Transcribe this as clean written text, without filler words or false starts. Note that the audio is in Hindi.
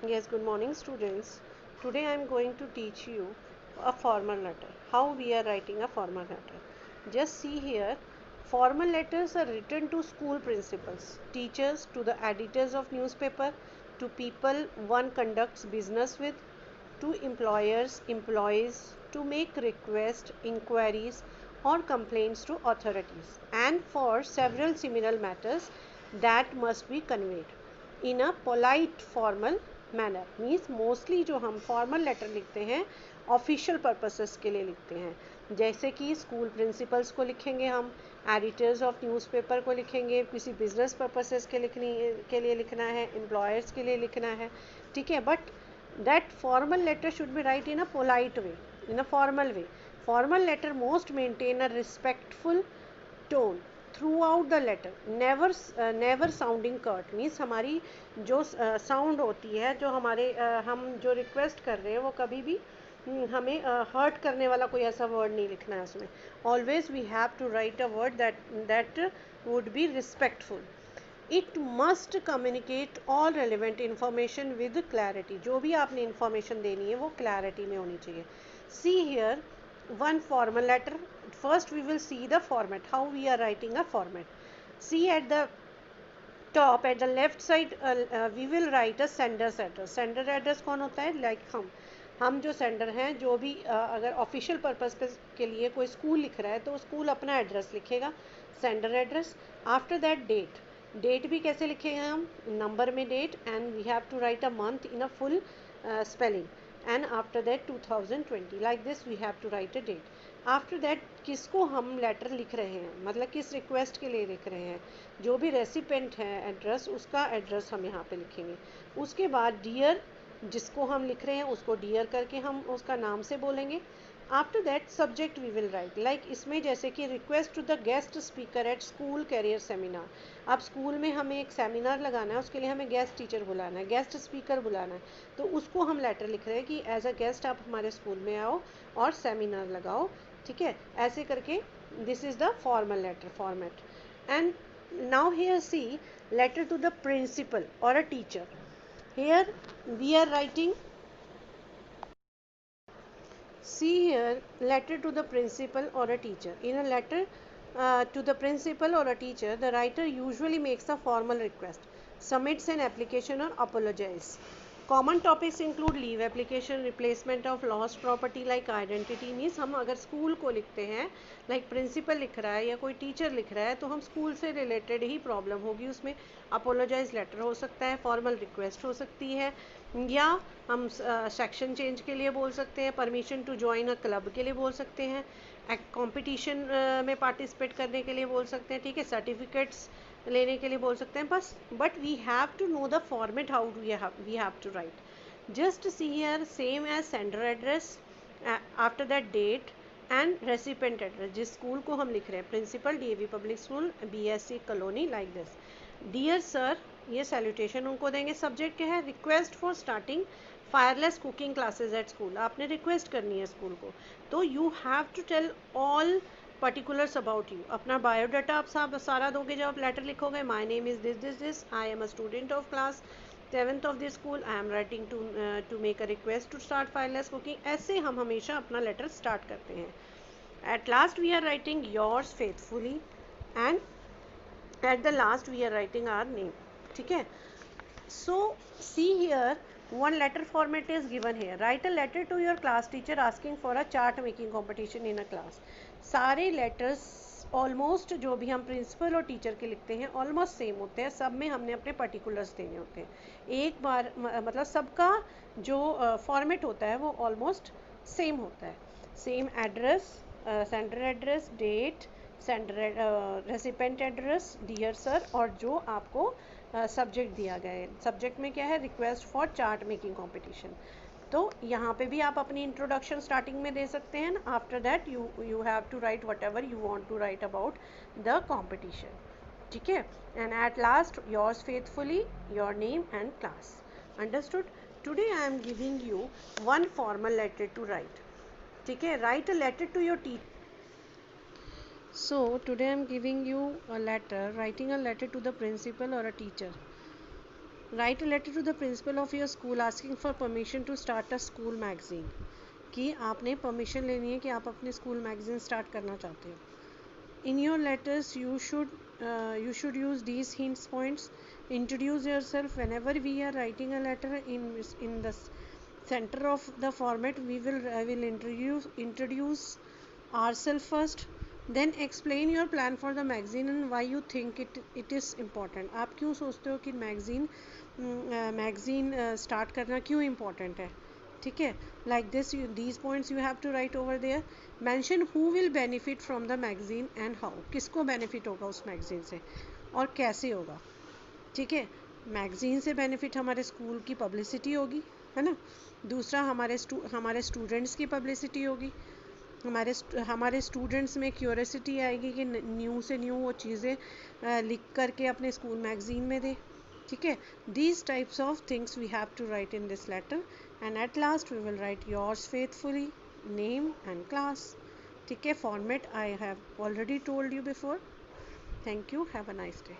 Yes, good morning, students. Today I am going to teach you a formal letter. How we are writing a formal letter. Just see here. Formal letters are written to school principals, teachers, to the editors of newspaper, to people one conducts business with, to employers, employees, to make requests, inquiries, or complaints to authorities, and for several similar matters that must be conveyed in a polite formal manner. Means mostly जो हम फॉर्मल लेटर लिखते हैं ऑफिशियल पर्पसेस के लिए लिखते हैं, जैसे कि स्कूल प्रिंसिपल्स को लिखेंगे, हम एडिटर्स ऑफ न्यूज़पेपर को लिखेंगे, किसी बिजनेस पर्पसेस के लिए लिखना है, एम्प्लॉयर्स के लिए लिखना है, ठीक है. But that formal letter should be write in a polite way, in a formal way. Formal letter most maintain a respectful tone throughout the letter, never sounding curt. Means हमारी जो साउंड होती है, जो हमारे हम जो रिक्वेस्ट कर रहे हैं वो कभी भी हमें हर्ट करने वाला कोई ऐसा वर्ड नहीं लिखना है उसमें. Always we have to write a word that would be respectful. It must communicate all relevant information with clarity. जो भी आपने इंफॉर्मेशन देनी है वो क्लैरिटी में होनी चाहिए. See here one formal letter. First we will see the format, how we are writing a format. See at the top, at the left side, we will write a sender's address. Sender address कौन होता है? Like हम जो सेंडर हैं, जो भी अगर ऑफिशियल पर्पस के लिए कोई स्कूल लिख रहा है तो स्कूल अपना एड्रेस लिखेगा, sender address. After that date भी कैसे लिखेंगे हम? नंबर में date, and we have to write a month in a full spelling, and after that 2020, like this we have to write a date. After that किसको हम लेटर लिख रहे हैं, मतलब किस रिक्वेस्ट के लिए लिख रहे हैं, जो भी रेसिपेंट है एड्रेस, उसका एड्रेस हम यहाँ पे लिखेंगे. उसके बाद डियर, जिसको हम लिख रहे हैं उसको डियर करके हम उसका नाम से बोलेंगे. After that subject we will write, like इसमें जैसे कि request to the guest speaker at school career seminar. अब स्कूल में हमें एक सेमिनार लगाना है, उसके लिए हमें गेस्ट टीचर बुलाना है, गेस्ट स्पीकर बुलाना है, तो उसको हम लेटर लिख रहे हैं कि एज अ गेस्ट आप हमारे स्कूल में आओ और सेमिनार लगाओ, ठीक है. ऐसे करके this is the formal letter format. And now here see letter to the principal और a teacher. Here we are writing, see here, letter to the principal or a teacher. In a letter to the principal or a teacher, the writer usually makes a formal request, submits an application or apologizes. Common topics include leave application, replacement of lost property like identity. Means हम अगर स्कूल को लिखते हैं, लाइक प्रिंसिपल लिख रहा है या कोई टीचर लिख रहा है, तो हम स्कूल से रिलेटेड ही प्रॉब्लम होगी उसमें. अपोलोजाइज लेटर हो सकता है, फॉर्मल रिक्वेस्ट हो सकती है, या हम सेक्शन चेंज के लिए बोल सकते हैं, permission to join a club के लिए बोल सकते हैं, कंपटीशन में पार्टिसिपेट करने के लिए बोल सकते हैं, ठीक है, सर्टिफिकेट्स लेने के लिए बोल सकते हैं. बस but we have to know the format how do we have to write. Just see here, same as sender address, after that date and recipient address. जिस स्कूल को हम लिख रहे हैं, principal DAV public school BSC colony, like this. Dear sir, ये सैल्यूटेशन उनको देंगे. सब्जेक्ट क्या है? Request for starting fireless cooking classes at school. आपने रिक्वेस्ट करनी है स्कूल को, तो you have to tell all particulars about you. अपना बायोडाटा आप सारा दोगे जब आप लेटर लिखोगे. My name is this, I am a student of class 7th of this school, I am writing to make a request to start fireless cooking. ऐसे हम हमेशा अपना लेटर स्टार्ट करते हैं. At last we are writing yours faithfully, and at the last we are writing our name, ठीक है. So see here, one letter format is given here. Write a letter to your class teacher asking for a chart making competition in a class. सारे letters ऑलमोस्ट जो भी हम प्रिंसिपल और टीचर के लिखते हैं ऑलमोस्ट सेम होते हैं. सब में हमने अपने पर्टिकुलर्स देने होते हैं. एक बार मतलब सबका जो फॉर्मेट होता है वो ऑलमोस्ट सेम होता है. Same address, sender address, date, sender recipient address, dear sir, और जो आपको सब्जेक्ट दिया गया है. सब्जेक्ट में क्या है? Request for chart making competition. तो यहाँ पे भी आप अपनी इंट्रोडक्शन स्टार्टिंग में दे सकते हैं. After that you have to write whatever you want to write about the competition, ठीक है. And at last yours faithfully, your name and class. Understood? Today I am giving you one formal letter to write, ठीक है. Write a letter to your teacher. So today I am giving you a letter, writing a letter to the principal or a teacher. Write a letter to the principal of your school asking for permission to start a school magazine, कि आपने परमिशन लेनी है कि आप अपने स्कूल मैगजीन स्टार्ट करना चाहते हो. In your letters you should use these hints points. Introduce yourself. Whenever we are writing a letter in the center of the format, I will introduce ourselves first, then explain your plan for the magazine and why you think it is important. आप क्यों सोचते हो कि मैगजीन स्टार्ट करना क्यों इम्पोर्टेंट है, ठीक है. Like this these points you have to write over there. Mention who will benefit from the magazine and how, किसको बेनिफिट होगा उस मैगजीन से और कैसे होगा, ठीक है. मैगजीन से बेनिफिट हमारे स्कूल की पब्लिसिटी होगी, है ना. दूसरा हमारे स्टूडेंट्स की पब्लिसिटी होगी. हमारे स्टूडेंट्स में क्यूरियोसिटी आएगी कि न्यू से न्यू वो चीज़ें लिख करके अपने स्कूल मैगजीन में दे, ठीक है. These types of things we have to write in this letter and at last we will write yours faithfully, name and class, ठीक है. Format I have already told you before. Thank you. Have a nice day.